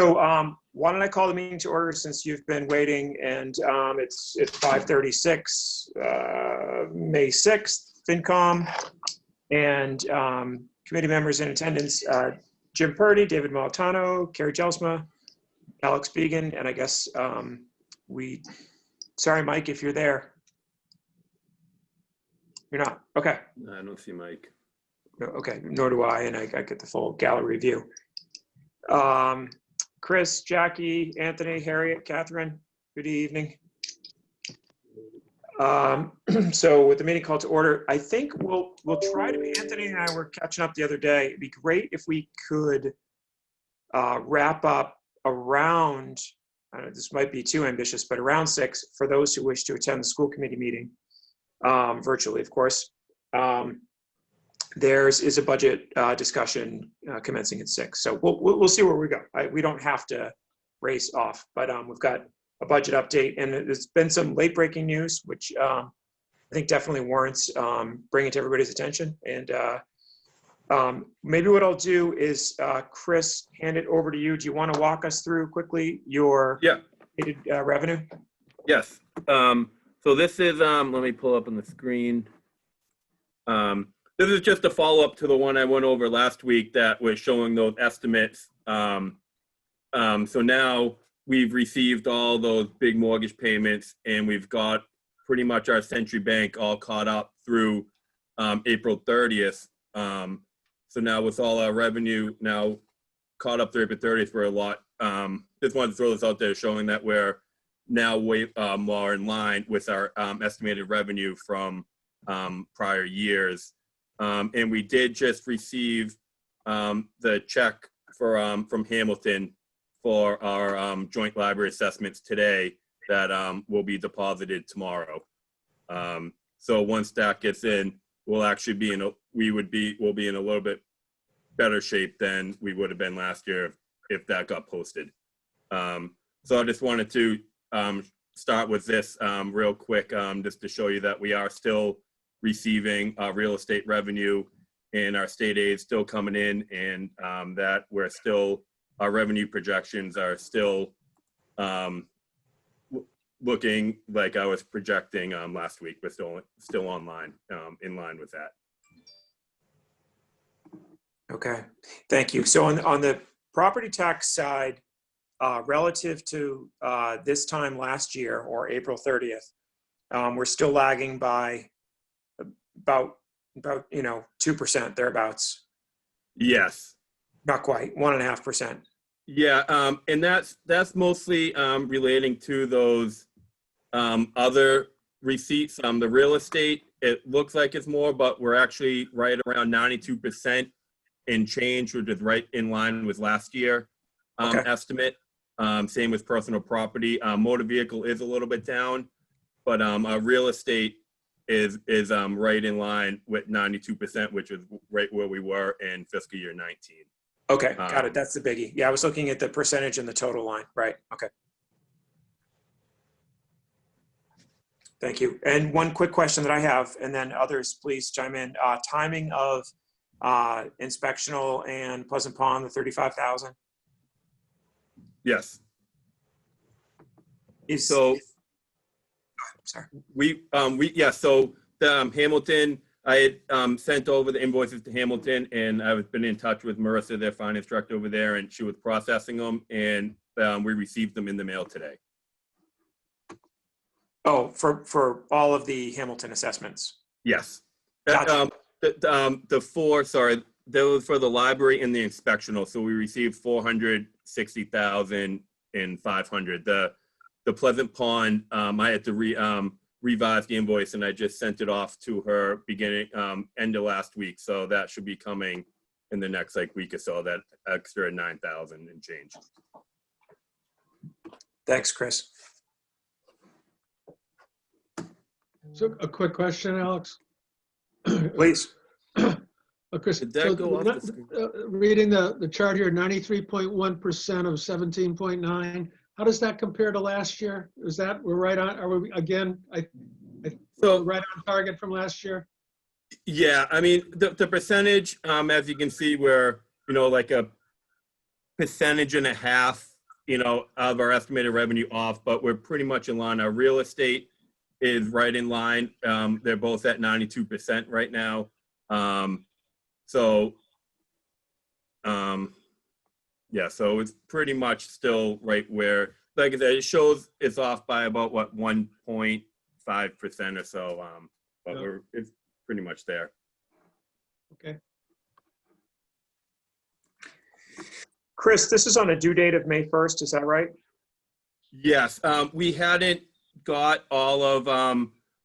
So why don't I call the meeting to order since you've been waiting, and it's 5:36, May 6th, FinCom, and committee members in attendance, Jim Purdy, David Molitano, Carrie Jelsma, Alex Began, and I guess sorry, Mike, if you're there. You're not, okay. I don't see Mike. No, okay, nor do I, and I get the full gallery view. Chris, Jackie, Anthony, Harriet, Catherine, good evening. So with the meeting called to order, I think we'll try to, Anthony and I were catching up the other day. It'd be great if we could wrap up around, I don't know, this might be too ambitious, but around 6 for those who wish to attend the school committee meeting, virtually, of course. Theirs is a budget discussion commencing at 6. So we'll see where we go. We don't have to race off, but we've got a budget update, and there's been some late breaking news, which I think definitely warrants bringing to everybody's attention. And maybe what I'll do is, Chris, hand it over to you. Do you want to walk us through quickly your revenue? Yes. So this is, let me pull up on the screen. This is just a follow-up to the one I went over last week that was showing those estimates. So now we've received all those big mortgage payments, and we've got pretty much our Century Bank all caught up through April 30th. So now with all our revenue now caught up through April 30th, we're a lot. Just wanted to throw this out there showing that we're now way more in line with our estimated revenue from prior years. And we did just receive the check for from Hamilton for our joint library assessments today that will be deposited tomorrow. So once that gets in, we'll actually be in we'll be in a little bit better shape than we would have been last year if that got posted. So I just wanted to start with this real quick, just to show you that we are still receiving real estate revenue, and our state aid still coming in, and that we're still, our revenue projections are still looking like I was projecting last week. We're still online, in line with that. Okay, thank you. So on the property tax side, relative to this time last year, or April 30th, we're still lagging by about 2% thereabouts. Yes. Not quite, 1.5%. Yeah, and that's mostly relating to those other receipts. The real estate, it looks like it's more, but we're actually right around 92% in change, which is right in line with last year estimate. Same with personal property. Motor vehicle is a little bit down, but our real estate is right in line with 92%, which is right where we were in fiscal year 19. Okay, got it. That's the biggie. Yeah, I was looking at the percentage and the total line. Right. Okay. Thank you. And one quick question that I have, and then others please chime in. Timing of inspectional and Pleasant Pond, the 35,000. Yes. Sorry. So the Hamilton, I had sent over the invoices to Hamilton, and I've been in touch with Marissa, their finance director over there, and she was processing them, and we received them in the mail today. Oh, for all of the Hamilton assessments. Yes. Gotcha. The four, sorry, that was for the library and the inspectional. So we received 460,500. The Pleasant Pond, I had to revise the invoice, and I just sent it off to her beginning end of last week. So that should be coming in the next week or so. That extra 9,000 and change. Thanks, Chris. So a quick question, Alex. Please. Chris, Did that go off the screen? Reading the chart here, 93.1% of 17.9. How does that compare to last year? Is that we're right on? Are we again? So right on target from last year? Yeah, I mean the percentage, as you can see, we're like a percentage and a half out of our estimated revenue off, but we're pretty much in line. Our real estate is right in line. They're both at 92% right now. Yeah, so it's pretty much still right where, like I said, it shows it's off by about 1.5% or so. But Yeah. it's pretty much there. Okay. Chris, this is on a due date of May 1st, is that right? Yes, we hadn't got all of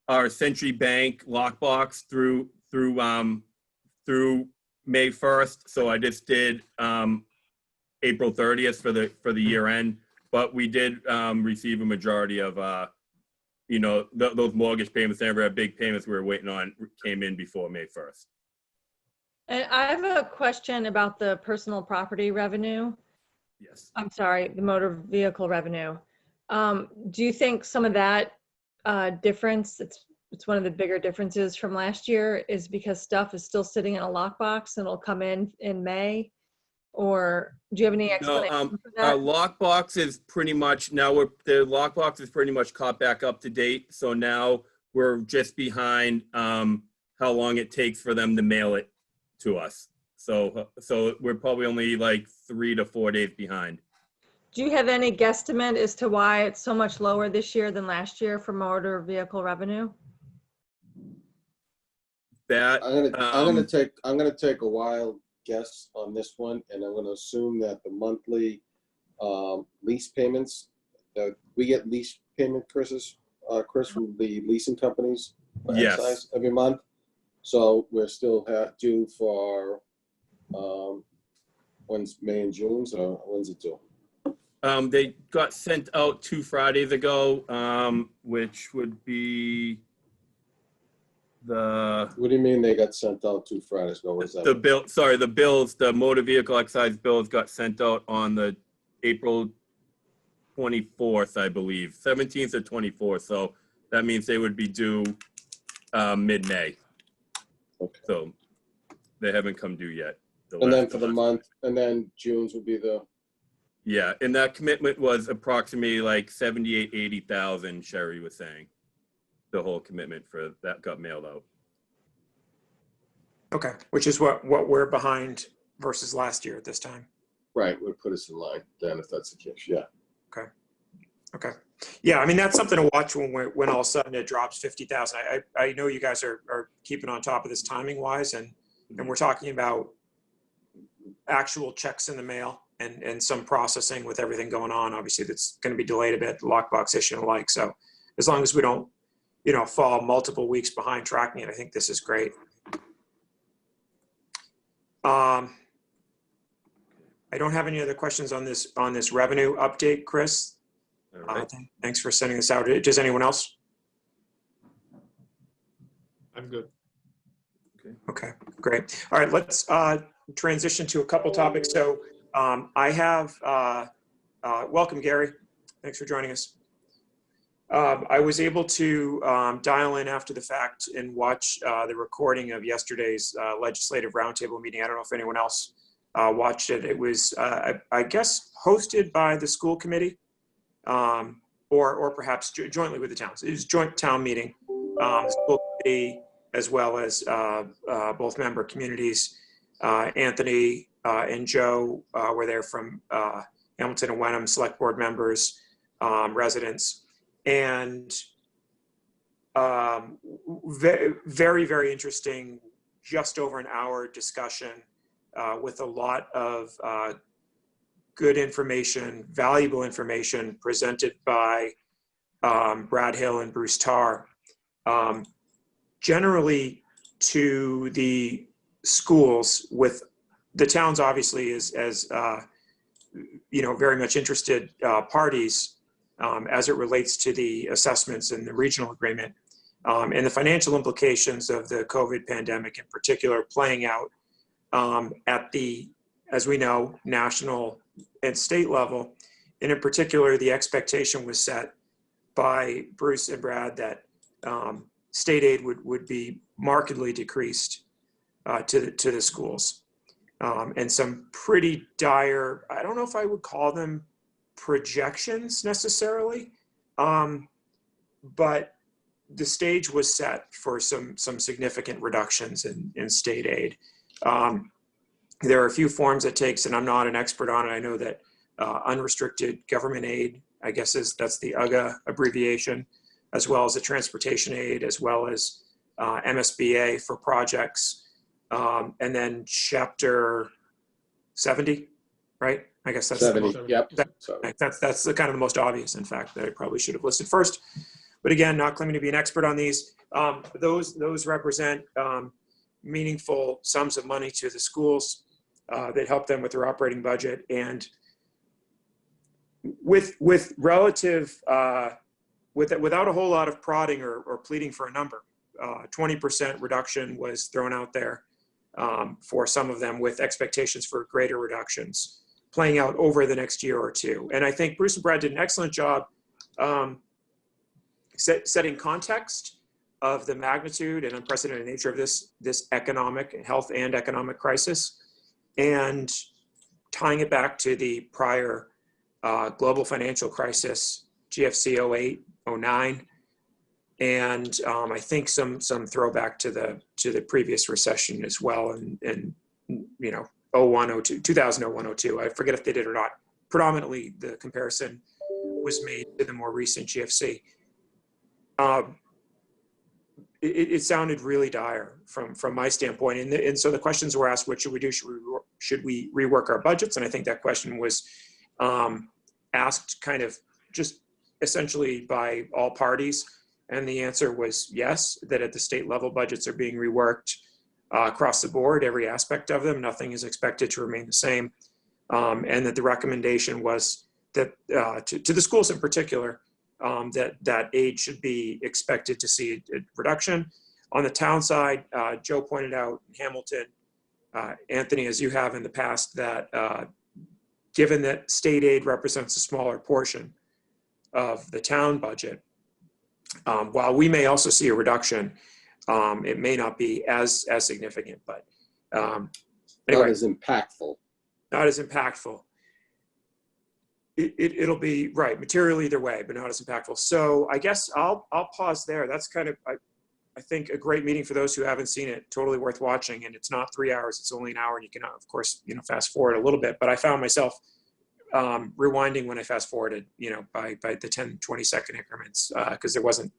our Century Bank lockbox through May 1st, so I just did April 30th for the year end. But we did receive a majority of those mortgage payments. Never had big payments we were waiting on came in before May 1st. And I have a question about the personal property revenue. Yes. I'm sorry, the motor vehicle revenue. Do you think some of that difference, it's one of the bigger differences from last year, is because stuff is still sitting in a lockbox and it'll come in May? Or do you have any explanation for that? Our lockbox is pretty much the lockbox is pretty much caught back up to date. So now we're just behind how long it takes for them to mail it to us. So we're probably only like 3 to 4 days behind. Do you have any guesstimate as to why it's so much lower this year than last year for motor vehicle revenue? That I'm gonna take a wild guess on this one, and I'm gonna assume that the monthly lease payments, we get lease payment, Chris, from the leasing companies for Yes. excise every month. So we're still due for when's May and June, so when's it due? they got sent out 2 Fridays ago, which would be What do you mean they got sent out 2 Fridays ago? What is that? the bills, the motor vehicle excise bills got sent out on the April 24th, I believe, 17th or 24th. So that means they would be due mid-May. Okay. So they haven't come due yet. And then for the month, and then June's would be the. Yeah, and that commitment was approximately like 78, 80,000, Sherry was saying. The whole commitment for that got mailed out. Okay, which is what we're behind versus last year at this time. Right, would put us in line then if that's the case, yeah. Okay. Yeah, I mean, that's something to watch when all of a sudden it drops 50,000. I know you guys are keeping on top of this timing wise, and we're talking about actual checks in the mail and some processing with everything going on. Obviously, that's going to be delayed a bit, the lockbox issue and the like. So as long as we don't, fall multiple weeks behind tracking it, I think this is great. I don't have any other questions on this revenue update, Chris. All right. Thanks for sending this out. Does anyone else? I'm good. Okay, great. All right, let's transition to a couple topics. So I have, welcome, Gary. Thanks for joining us. I was able to dial in after the fact and watch the recording of yesterday's legislative roundtable meeting. I don't know if anyone else watched it. It was, I guess, hosted by the school committee or perhaps jointly with the towns. It was a joint town meeting. The school committee, as well as both member communities. Anthony and Joe were there from Hamilton and Wenham, select board members, residents, and very, very interesting, just over an hour discussion with a lot of good information, valuable information presented by Brad Hill and Bruce Tarr. Generally to the schools, with the towns obviously as very much interested parties as it relates to the assessments and the regional agreement and the financial implications of the COVID pandemic in particular playing out at the, as we know, national and state level. And in particular, the expectation was set by Bruce and Brad that state aid would be markedly decreased to the schools. And some pretty dire, I don't know if I would call them projections necessarily, but the stage was set for some significant reductions in state aid. There are a few forms it takes, and I'm not an expert on it. I know that unrestricted government aid, I guess that's the UGA abbreviation, as well as the transportation aid, as well as MSBA for projects, and then Chapter 70, right? I guess that's 70, yep. That's the kind of the most obvious, in fact, that I probably should have listed first. But again, not claiming to be an expert on these. Those represent meaningful sums of money to the schools that help them with their operating budget. And with relative, without a whole lot of prodding or pleading for a number, 20% reduction was thrown out there for some of them, with expectations for greater reductions playing out over the next year or two. And I think Bruce and Brad did an excellent job setting context of the magnitude and unprecedented nature of this economic, health and economic crisis, and tying it back to the prior global financial crisis, GFC 08, 09, and I think some throwback to the previous recession as well, and 01, 02, 2001, 02. I forget if they did or not. Predominantly, the comparison was made to the more recent GFC. It sounded really dire from my standpoint, and so the questions were asked: what should we do? Should we rework our budgets? And I think that question was asked kind of just essentially by all parties, and the answer was yes. That at the state level, budgets are being reworked across the board, every aspect of them. Nothing is expected to remain the same, and that the recommendation was that to the schools in particular, that aid should be expected to see a reduction. On the town side, Joe pointed out, Hamilton, Anthony, as you have in the past, that given that state aid represents a smaller portion of the town budget, while we may also see a reduction, it may not be as significant, but anyway, Not as impactful. Not as impactful. It'll be right material either way, but not as impactful. So I guess I'll pause there. That's kind of I think a great meeting for those who haven't seen it. Totally worth watching, and it's not 3 hours; it's only an hour, and you can of course fast forward a little bit. But I found myself rewinding when I fast forwarded, by the 10-20 second increments because there wasn't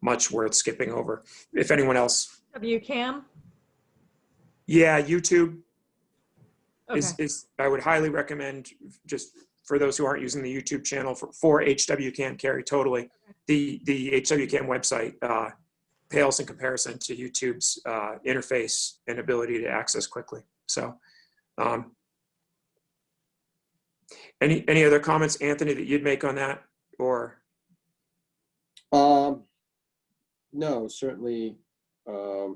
much worth skipping over. If anyone else, WCAM? Yeah, YouTube Okay. is I would highly recommend, just for those who aren't using the YouTube channel for HWCAM carry totally. The HWCAM website pales in comparison to YouTube's interface and ability to access quickly. So any other comments, Anthony, that you'd make on that, or? No, certainly. I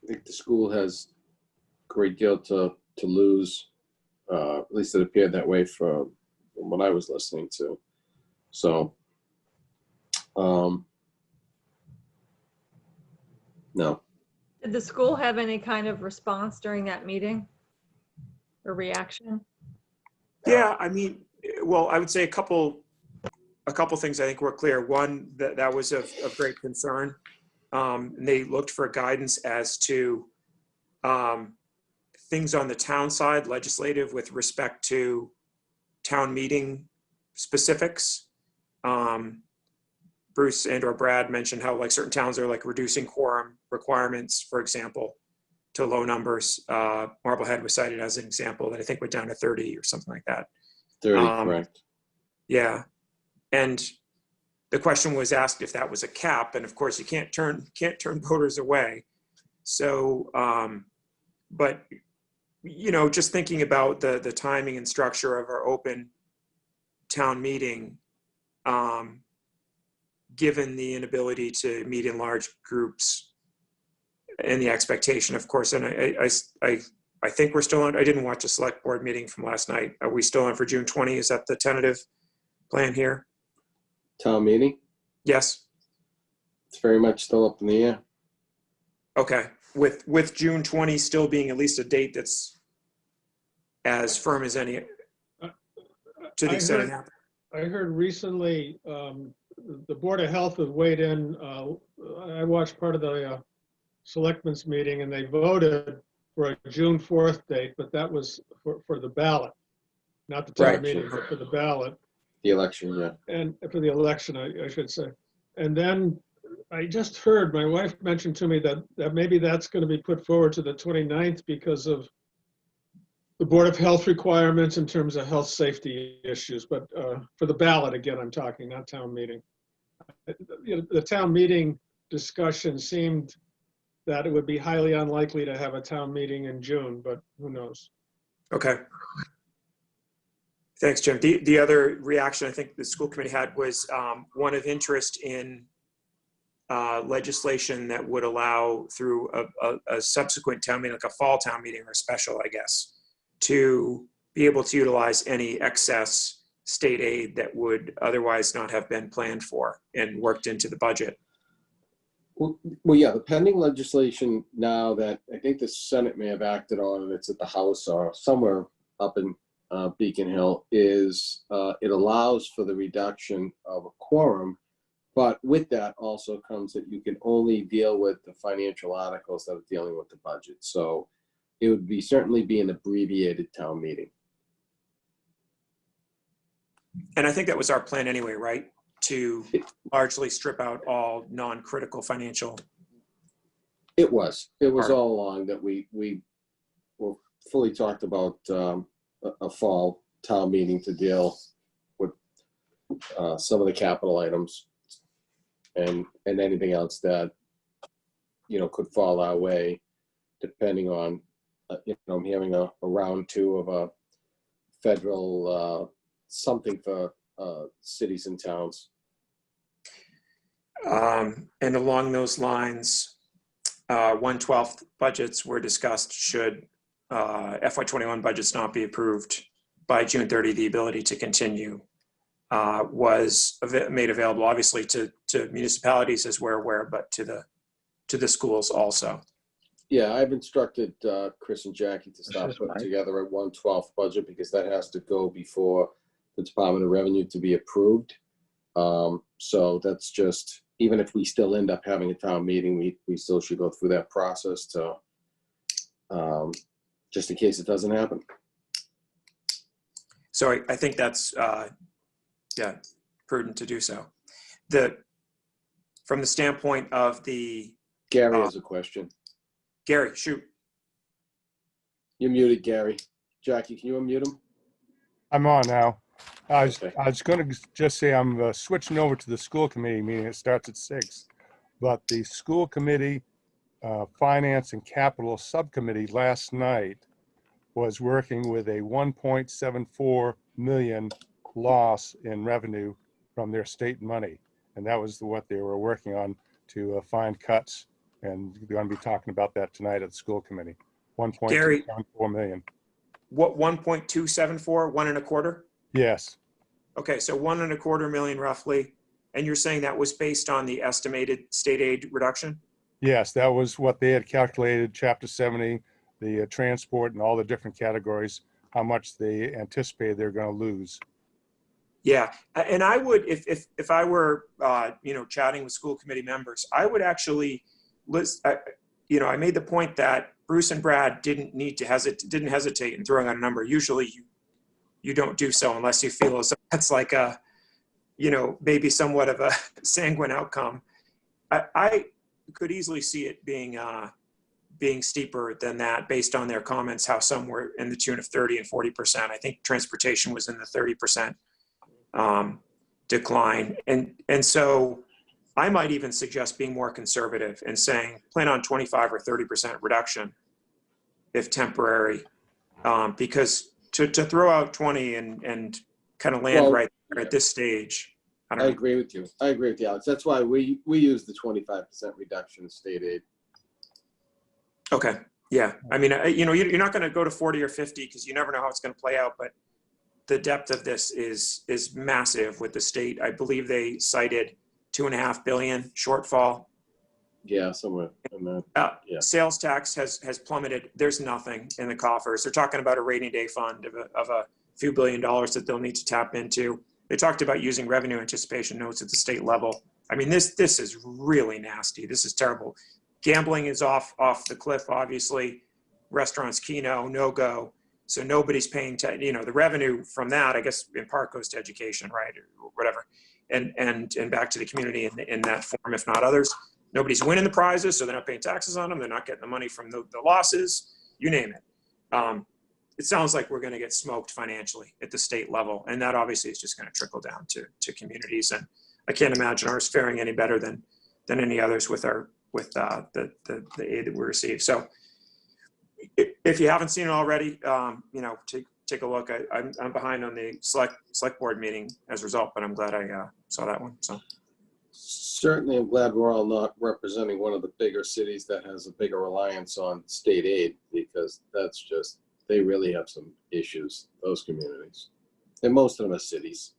think the school has a great deal to lose. At least it appeared that way from what I was listening to. So, no. Did the school have any kind of response during that meeting or reaction? Yeah, I mean, well, I would say a couple things I think were clear. One, that was of great concern. And they looked for guidance as to things on the town side, legislative, with respect to town meeting specifics. Bruce and/or Brad mentioned how certain towns are reducing quorum requirements, for example, to low numbers. Marblehead was cited as an example that I think went down to 30 or something like that. 30, correct. Yeah. And the question was asked if that was a cap, and of course you can't turn voters away. So, but just thinking about the timing and structure of our open town meeting, given the inability to meet in large groups and the expectation, of course, and I think we're still on. I didn't watch a select board meeting from last night. Are we still on for June 20? Is that the tentative plan here? Town meeting? Yes. It's very much still up in the air. Okay. With June 20 still being at least a date that's as firm as any. to the I extent it heard- happens. I heard recently, the Board of Health has weighed in. I watched part of the selectmen's meeting and they voted for a June 4th date, but that was for the ballot, not the town Right. meeting, but for the ballot. The election, yeah. And for the election, I should say. And then I just heard, my wife mentioned to me that maybe that's going to be put forward to the 29th because of the Board of Health requirements in terms of health safety issues. But for the ballot, again, I'm talking, not town meeting. You know, the town meeting discussion seemed that it would be highly unlikely to have a town meeting in June, but who knows? Okay. Thanks, Jim. The other reaction I think the school committee had was one of interest in legislation that would allow through a subsequent town meeting, like a fall town meeting or a special, I guess, to be able to utilize any excess state aid that would otherwise not have been planned for and worked into the budget. Well, yeah, the pending legislation now that I think the Senate may have acted on, and it's at the House or somewhere up in Beacon Hill, is it allows for the reduction of a quorum, but with that also comes that you can only deal with the financial articles that are dealing with the budget. So it would be certainly be an abbreviated town meeting. And I think that was our plan anyway, right? To largely strip out all non-critical financial. It was Part. all along that we were fully talked about a fall town meeting to deal with some of the capital items and anything else that, you know, could fall our way, depending on, you know, I'm hearing a round two of a federal something for cities and towns. And along those lines, 1/12 budgets were discussed should FY21 budgets not be approved by June 30. The ability to continue was made available, obviously, to municipalities, as we're aware, but to the schools also. Yeah, I've instructed Chris and Jackie to start putting together a 1/12 budget because that has to go before the Department of Revenue to be approved. So that's just, even if we still end up having a town meeting, we still should go through that process to, just in case it doesn't happen. So I think that's, prudent to do so. From the standpoint of the, Gary has a question. Gary, shoot. You're muted, Gary. Jackie, can you unmute him? I'm on now. I Okay. was going to just say I'm switching over to the school committee meeting. It starts at 6. But the school committee finance and capital subcommittee last night was working with a 1.74 million loss in revenue from their state money. And that was what they were working on to find cuts. And they're going to be talking about that tonight at the school committee. 1.74 million. What, 1.274, 1.25? Yes. Okay, so 1.25 million roughly. And you're saying that was based on the estimated state aid reduction? Yes, that was what they had calculated, Chapter 70, the transport and all the different categories, how much they anticipated they're going to lose. Yeah, and I would, if I were, chatting with school committee members, I would actually list, I made the point that Bruce and Brad didn't hesitate in throwing out a number. Usually you don't do so unless you feel as though that's like a, maybe somewhat of a sanguine outcome. I could easily see it being steeper than that based on their comments, how some were in the tune of 30 and 40%. I think transportation was in the 30% decline. And so I might even suggest being more conservative and saying plan on 25 or 30% reduction if temporary, because to throw out 20 and kind of land right there at this stage, I don't know. agree with you. I agree with you, Alex. That's why we use the 25% reduction in state aid. Okay. Yeah. I mean, you're not going to go to 40 or 50 because you never know how it's going to play out, but the depth of this is massive with the state. I believe they cited $2.5 billion shortfall. Yeah, somewhere in that. Yeah. Sales tax has plummeted. There's nothing in the coffers. They're talking about a rainy day fund of a few billion dollars that they'll need to tap into. They talked about using revenue anticipation notes at the state level. I mean, this is really nasty. This is terrible. Gambling is off the cliff, obviously. Restaurants, keno, no go. So nobody's paying, the revenue from that, I guess, in part goes to education, right, or whatever, and back to the community in that form, if not others. Nobody's winning the prizes, so they're not paying taxes on them. They're not getting the money from the losses, you name it. It sounds like we're going to get smoked financially at the state level, and that obviously is just going to trickle down to communities. And I can't imagine ours faring any better than any others with the aid that we receive. So if you haven't seen it already, take a look. I'm behind on the select board meeting as a result, but I'm glad I saw that one. So Certainly, I'm glad we're all not representing one of the bigger cities that has a bigger reliance on state aid, because that's just, they really have some issues, those communities. And most of them are cities,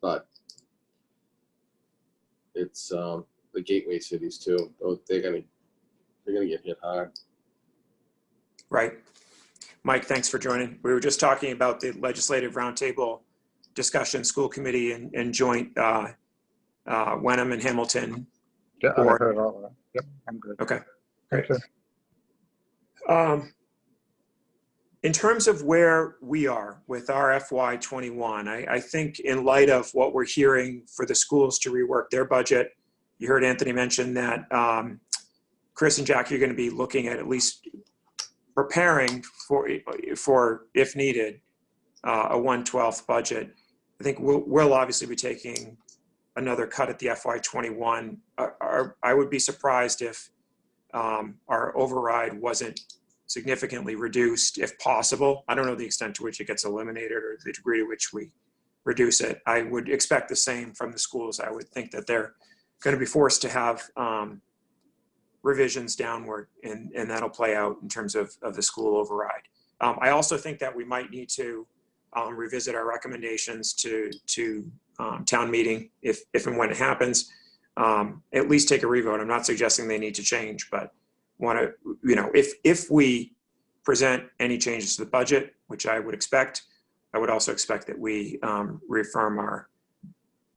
but it's the gateway cities too. They're gonna get hit hard. right. Mike, thanks for joining. We were just talking about the legislative roundtable discussion, school committee and joint Wenham and Hamilton. Yeah, I board. heard all of that. Yep, I'm good. Okay, great. Okay. In terms of where we are with our FY21, I think in light of what we're hearing for the schools to rework their budget, you heard Anthony mention that Chris and Jackie are going to be looking at least preparing for if needed, a 1/12 budget. I think we'll obviously be taking another cut at the FY21. I would be surprised if our override wasn't significantly reduced, if possible. I don't know the extent to which it gets eliminated or the degree to which we reduce it. I would expect the same from the schools. I would think that they're going to be forced to have revisions downward, and that'll play out in terms of the school override. I also think that we might need to revisit our recommendations to town meeting if and when it happens. At least take a revote. I'm not suggesting they need to change, but want to, if we present any changes to the budget, which I would expect, I would also expect that we reaffirm our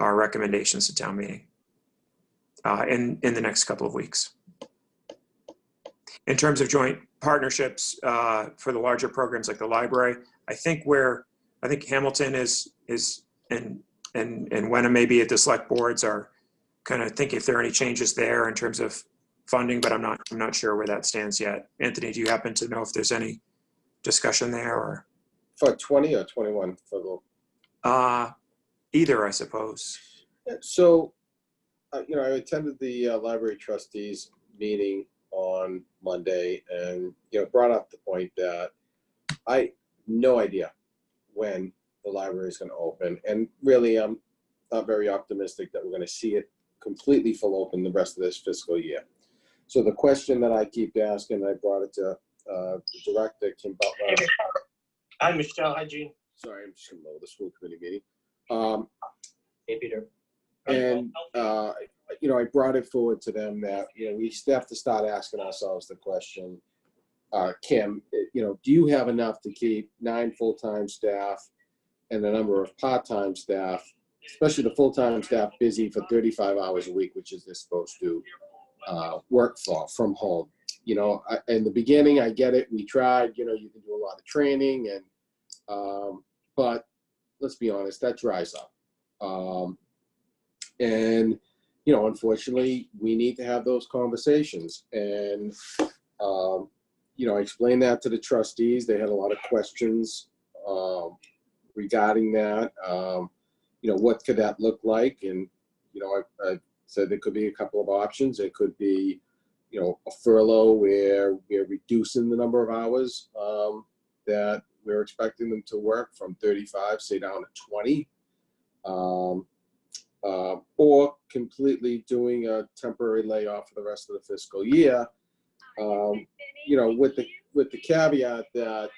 recommendations to town meeting in the next couple of weeks. In terms of joint partnerships for the larger programs like the library, I think Hamilton is and Wenham maybe at the select boards are kind of thinking if there are any changes there in terms of funding, but I'm not sure where that stands yet. Anthony, do you happen to know if there's any discussion there or? For 20 or 21 for the? Either, I suppose. So, I attended the library trustees meeting on Monday, and brought up the point that I no idea when the library is going to open, and really I'm not very optimistic that we're going to see it completely full open the rest of this fiscal year. So the question that I keep asking, I brought it to the director, Kim Butler. Hi, Michelle. Hi, Gene. Sorry, I'm just in the middle of the school committee meeting. Hey, Peter. And, I brought it forward to them that, we have to start asking ourselves the question, Kim, do you have enough to keep 9 full-time staff and the number of part-time staff, especially the full-time staff, busy for 35 hours a week, which is they're supposed to work from home? In the beginning, I get it. We tried, you can do a lot of training but let's be honest, that dries up. Unfortunately, we need to have those conversations. And, I explained that to the trustees. They had a lot of questions regarding that. What could that look like? And, I said there could be a couple of options. It could be, a furlough where we're reducing the number of hours that we're expecting them to work from 35, say down to 20. Or completely doing a temporary layoff for the rest of the fiscal year, with the caveat that,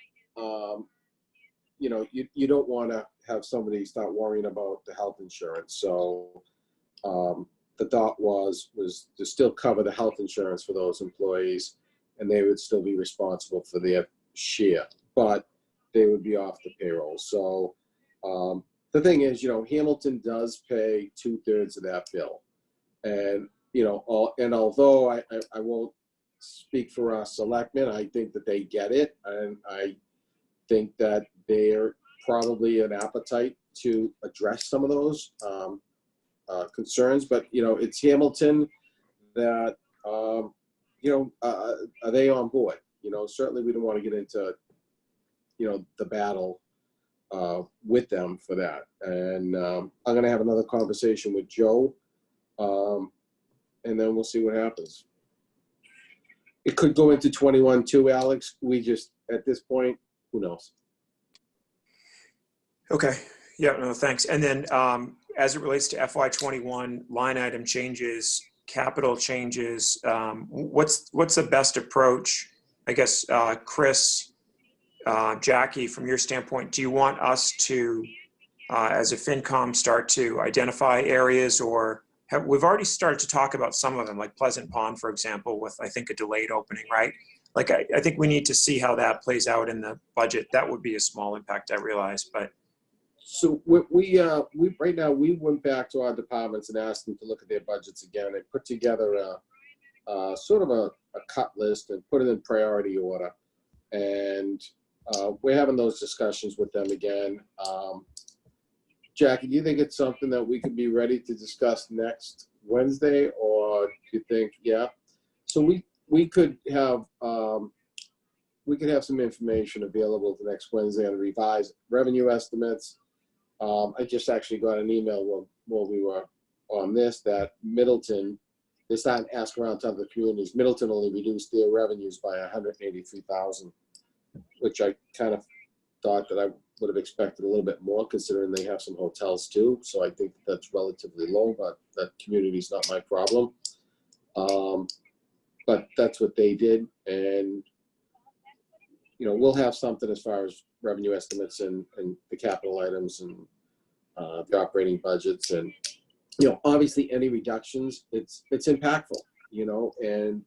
you don't want to have somebody start worrying about the health insurance. So the thought was to still cover the health insurance for those employees, and they would still be responsible for their share. But they would be off the payroll. So the thing is, Hamilton does pay 2/3 of that bill. And, although I won't speak for us selectmen, I think that they get it. And I think that they're probably an appetite to address some of those concerns. But, it's Hamilton that, are they on board? Certainly we don't want to get into, the battle with them for that. And I'm going to have another conversation with Joe, and then we'll see what happens. It could go into 21 too, Alex. We just, at this point, who knows? Okay. Yeah, no, thanks. And then as it relates to FY21 line item changes, capital changes, what's the best approach? I guess, Chris, Jackie, from your standpoint, do you want us to, as a FinCom, start to identify areas, or we've already started to talk about some of them, like Pleasant Pond, for example, with, I think, a delayed opening, right? Like, I think we need to see how that plays out in the budget. That would be a small impact, I realize, but. So we right now, we went back to our departments and asked them to look at their budgets again. They put together a sort of a cut list and put it in priority order. And we're having those discussions with them again. Jackie, do you think it's something that we could be ready to discuss next Wednesday, or do you think, yeah? So we could have some information available the next Wednesday on revised revenue estimates. I just actually got an email while we were on this that Middleton, they started asking around to other communities. Middleton only reduced their revenues by $183,000, which I kind of thought that I would have expected a little bit more, considering they have some hotels too. So I think that's relatively low, but that community is not my problem. But that's what they did. And, we'll have something as far as revenue estimates and the capital items and the operating budgets. And, obviously any reductions, it's impactful, and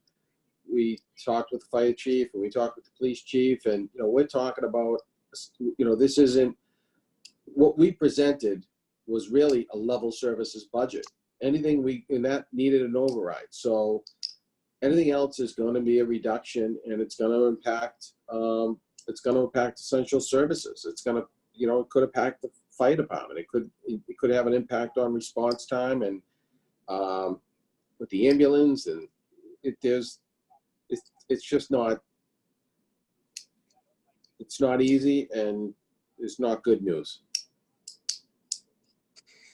we talked with the fire chief and we talked with the police chief, and, we're talking about, this isn't, what we presented was really a level services budget. Anything in that needed an override. So anything else is going to be a reduction, and it's going to impact essential services. It's going to, it could impact the fire department. It could have an impact on response time, and with the ambulance, and it's just not, it's not easy, and it's not good news.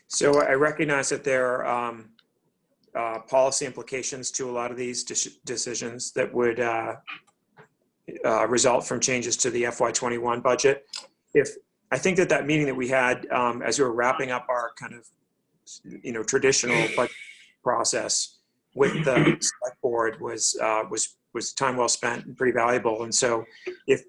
So I recognize that there are policy implications to a lot of these decisions that would result from changes to the FY21 budget. I think that meeting that we had as we were wrapping up our kind of, traditional budget process with the select board was time well spent and pretty valuable. And so if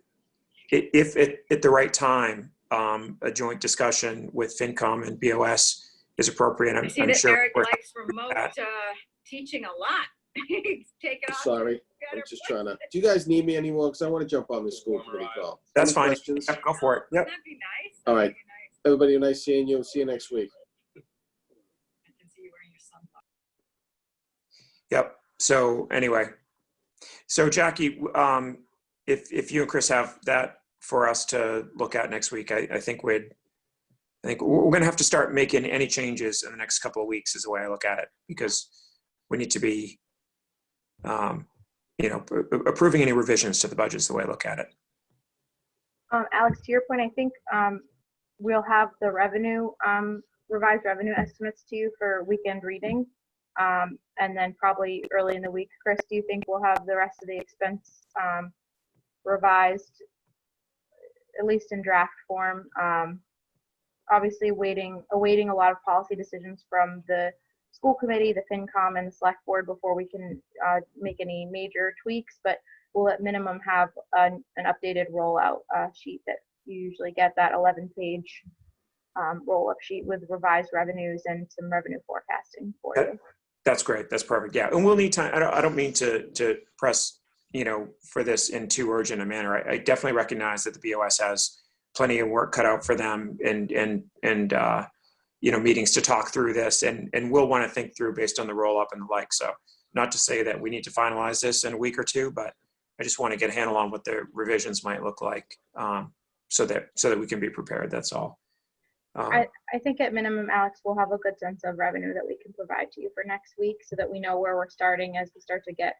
at the right time, a joint discussion with FinCom and BOS is appropriate, I see I'm that sure. Eric likes remote teaching a lot. He's taking off. Sorry, I'm just trying to. Do you guys need me anymore? Because I want to jump on the school committee call. That's Any fine. questions? Yep, go for it. Yep. That'd be nice. All right. That'd be nice. Everybody, nice seeing you. See you next week. I can see you wearing your sunblock. Yep. So anyway, so Jackie, if you and Chris have that for us to look at next week, I think we're going to have to start making any changes in the next couple of weeks is the way I look at it, because we need to be, approving any revisions to the budget is the way I look at it. Alex, to your point, I think we'll have the revised revenue estimates to you for weekend reading. And then probably early in the week, Chris, do you think we'll have the rest of the expense revised, at least in draft form? Obviously awaiting a lot of policy decisions from the school committee, the FinCom, and the select board before we can make any major tweaks, but we'll at minimum have an updated rollout sheet that you usually get, that 11-page roll-up sheet with revised revenues and some revenue forecasting for you. That's great. That's perfect. Yeah. And we'll need time. I don't mean to press, for this in too urgent a manner. I definitely recognize that the BOS has plenty of work cut out for them and meetings to talk through this, and we'll want to think through based on the roll up and the like. So not to say that we need to finalize this in a week or two, but I just want to get a handle on what the revisions might look like, so that we can be prepared. That's all. I think at minimum, Alex, we'll have a good sense of revenue that we can provide to you for next week so that we know where we're starting as we start to get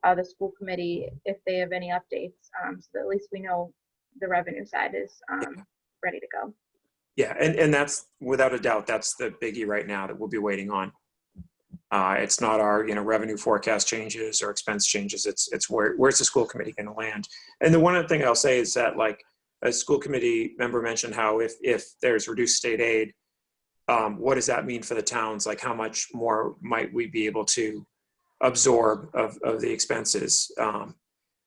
the school committee, if they have any updates, so that at least we know the revenue side is ready to go. Yeah, and that's without a doubt, that's the biggie right now that we'll be waiting on. It's not our revenue forecast changes or expense changes. It's where's the school committee going to land. And the one other thing I'll say is that, like, a school committee member mentioned how if there's reduced state aid, what does that mean for the towns? Like, how much more might we be able to absorb of the expenses?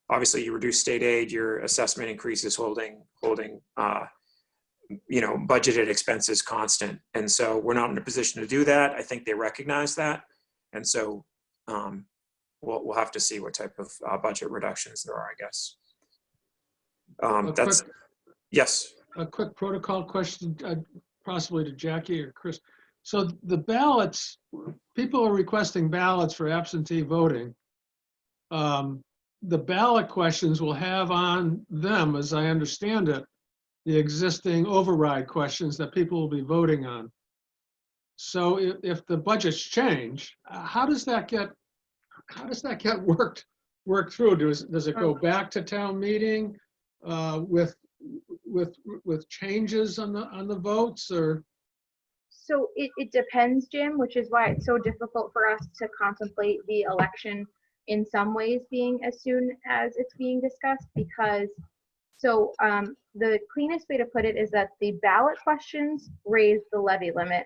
Obviously, you reduce state aid, your assessment increases, holding budgeted expenses constant. And so we're not in a position to do that. I think they recognize that. And so we'll have to see what type of budget reductions there are, I guess. Yes. A quick protocol question, possibly to Jackie or Chris. So the ballots, people are requesting ballots for absentee voting. The ballot questions will have on them, as I understand it, the existing override questions that people will be voting on. So if the budgets change, how does that get worked through? Does it go back to town meeting with changes on the votes, or? So it depends, Jim, which is why it's so difficult for us to contemplate the election in some ways being as soon as it's being discussed, because the cleanest way to put it is that the ballot questions raise the levy limit,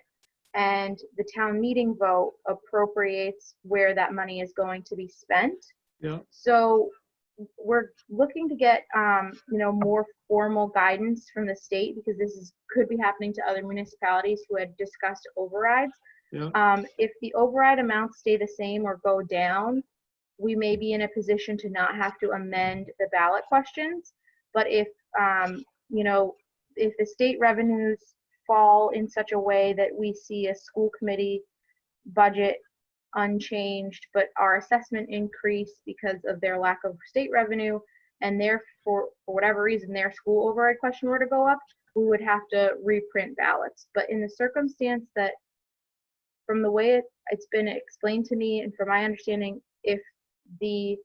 and the town meeting vote appropriates where that money is going to be spent. Yeah. So we're looking to get more formal guidance from the state, because this could be happening to other municipalities who had discussed overrides. Yeah. If the override amounts stay the same or go down, we may be in a position to not have to amend the ballot questions. But if the state revenues fall in such a way that we see a school committee budget unchanged, but our assessment increase because of their lack of state revenue, and therefore, for whatever reason, their school override question were to go up, we would have to reprint ballots. But in the circumstance that, from the way it's been explained to me and from my understanding, if the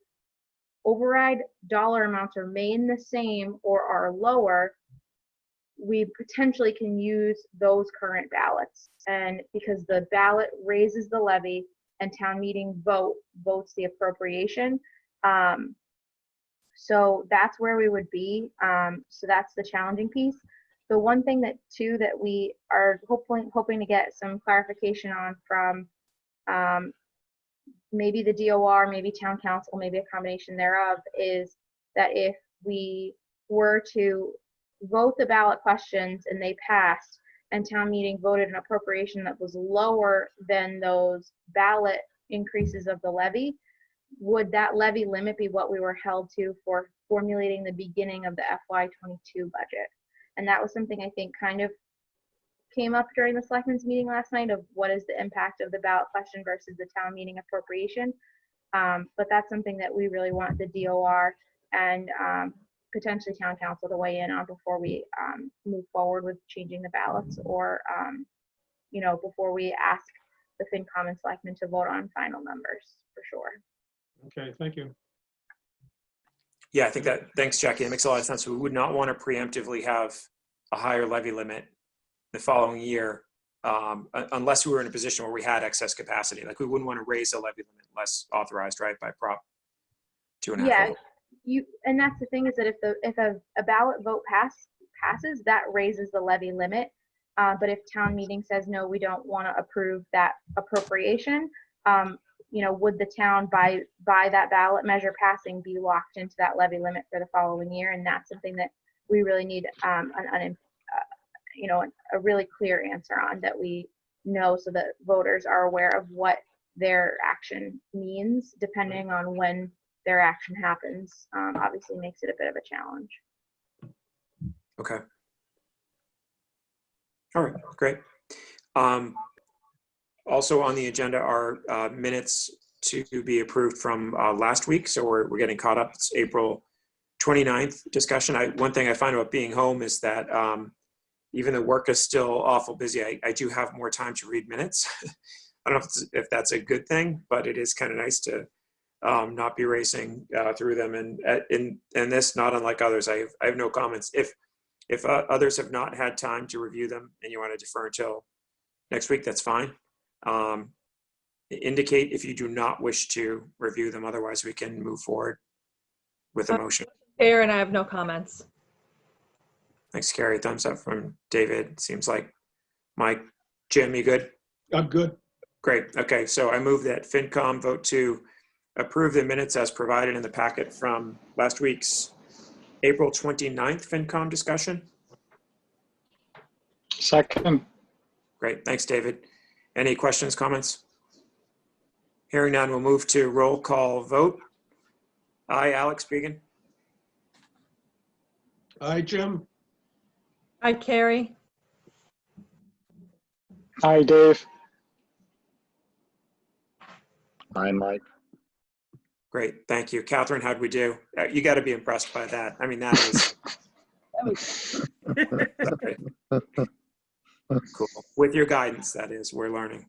override dollar amounts remain the same or are lower, we potentially can use those current ballots. And because the ballot raises the levy and town meeting votes the appropriation, so that's where we would be. So that's the challenging piece. The one thing that we are hoping to get some clarification on from maybe the DOR, maybe town council, maybe a combination thereof, is that if we were to vote the ballot questions and they passed, and town meeting voted an appropriation that was lower than those ballot increases of the levy, would that levy limit be what we were held to for formulating the beginning of the FY22 budget? And that was something I think kind of came up during the selectmen's meeting last night, of what is the impact of the ballot question versus the town meeting appropriation. But that's something that we really want the DOR and potentially town council to weigh in on before we move forward with changing the ballots, or before we ask the FinCom and selectmen to vote on final numbers, for sure. Okay, thank you. Yeah, I think thanks, Jackie. That makes a lot of sense. We would not want to preemptively have a higher levy limit the following year, unless we were in a position where we had excess capacity. Like, we wouldn't want to raise the levy limit unless authorized, right, by Prop 2.5. Yeah, and that's the thing, is that if a ballot vote passes, that raises the levy limit. But if town meeting says, no, we don't want to approve that appropriation, would the town by that ballot measure passing be locked into that levy limit for the following year? And that's something that we really need a really clear answer on, that we know, so that voters are aware of what their action means, depending on when their action happens. Obviously makes it a bit of a challenge. Okay. All right, great. Also on the agenda are minutes to be approved from last week. So we're getting caught up. It's April 29th discussion. One thing I find about being home is that even though work is still awful busy, I do have more time to read minutes. I don't know if that's a good thing, but it is kind of nice to not be racing through them. And this, not unlike others, I have no comments. If others have not had time to review them and you want to defer until next week, that's fine. Indicate if you do not wish to review them. Otherwise, we can move forward with a motion. Fair, and I have no comments. Thanks, Carrie. Thumbs up from David. Seems like Mike. Jim, you good? I'm good. Great. Okay, so I move that FinCom vote to approve the minutes as provided in the packet from last week's April 29th FinCom discussion. Second. Great. Thanks, David. Any questions, comments? Hearing none, we'll move to roll call vote. Aye, Alex Began. Aye, Jim. Hi, Carrie. Hi, Dave. Hi, Mike. Great. Thank you. Catherine, how'd we do? You got to be impressed by that. I mean, that is sorry. Cool. With your guidance, that is, we're learning.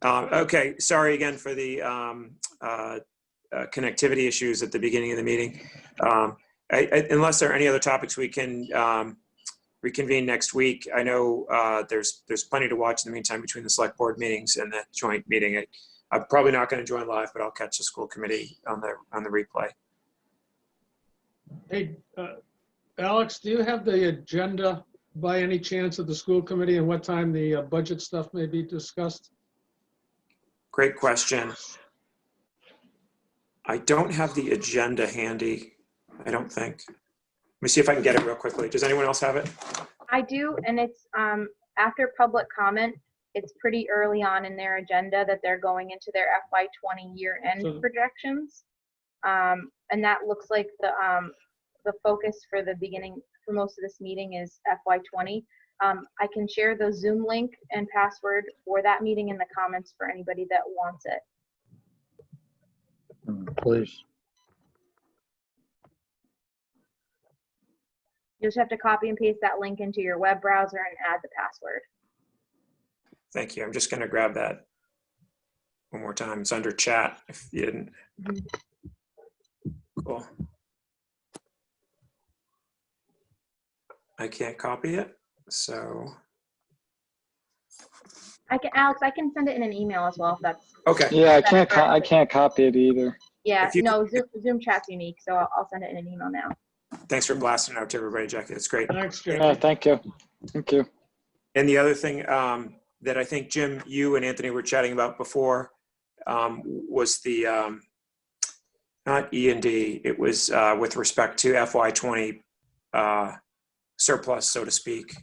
Okay. Sorry again for the connectivity issues at the beginning of the meeting. Unless there are any other topics, we can reconvene next week. I know there's plenty to watch in the meantime between the select board meetings and the joint meeting. I'm probably not going to join live, but I'll catch the school committee on the replay. Hey, Alex, do you have the agenda by any chance of the school committee and what time the budget stuff may be discussed? Great question. I don't have the agenda handy, I don't think. Let me see if I can get it real quickly. Does anyone else have it? I do, and it's after public comment. It's pretty early on in their agenda that they're going into their FY20 year-end projections, and that looks like the focus for the beginning for most of this meeting is FY20. I can share the Zoom link and password for that meeting in the comments for anybody that wants it. Please. You just have to copy and paste that link into your web browser and add the password. Thank you. I'm just going to grab that one more time. It's under chat if you didn't. Cool. I can't copy it, so. Alex, I can send it in an email as well if that's. Okay. Yeah, I can't copy it either. Yeah, no, Zoom chat's unique, so I'll send it in an email now. Thanks for blasting it out to everybody, Jackie. That's great. Thanks, Jackie. Yeah, thank you. Thank you. And the other thing that I think, Jim, you and Anthony were chatting about before was the, not E&D, it was with respect to FY20 surplus, so to speak,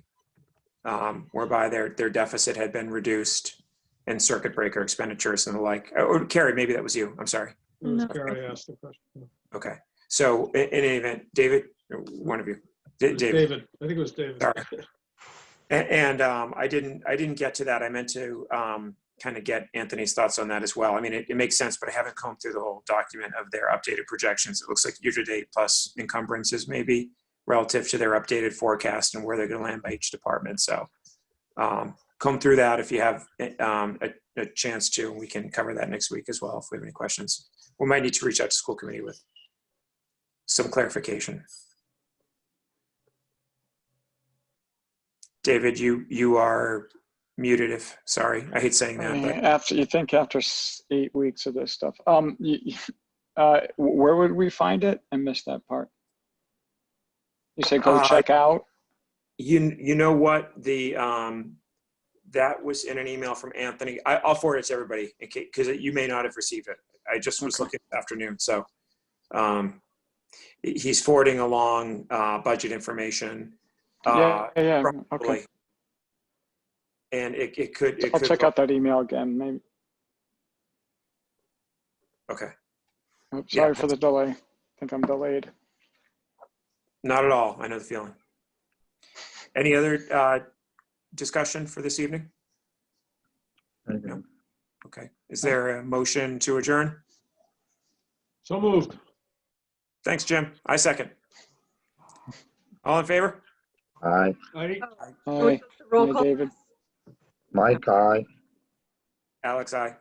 whereby their deficit had been reduced and circuit breaker expenditures and the like. Or Carrie, maybe that was you. I'm sorry. It was Carrie asked the question. Okay. So in any event, David, one of you. David. I think it was David. Sorry. And I didn't get to that. I meant to kind of get Anthony's thoughts on that as well. I mean, it makes sense, but I haven't combed through the whole document of their updated projections. It looks like year-to-date plus encumbrances maybe relative to their updated forecast and where they're going to land by each department. So comb through that if you have a chance to, and we can cover that next week as well if we have any questions. We might need to reach out to school committee with some clarification. David, you are muted if, sorry, I hate saying that. But. After 8 weeks of this stuff, where would we find it? I missed that part. You said go check out. You know what, that was in an email from Anthony. I'll forward it to everybody because you may not have received it. I just was looking this afternoon. So he's forwarding along budget information. Yeah. Okay. And it could. I'll check out that email again, maybe. Okay. Oh, sorry for the delay. I think I'm delayed. Not at all. I know the feeling. Any other discussion for this evening? Okay. No. Okay. Is there a motion to adjourn? So moved. Thanks, Jim. I second. All in favor? Aye. Aye. Are we Aye. supposed to roll Aye, call? David. Mike, aye. Alex, aye.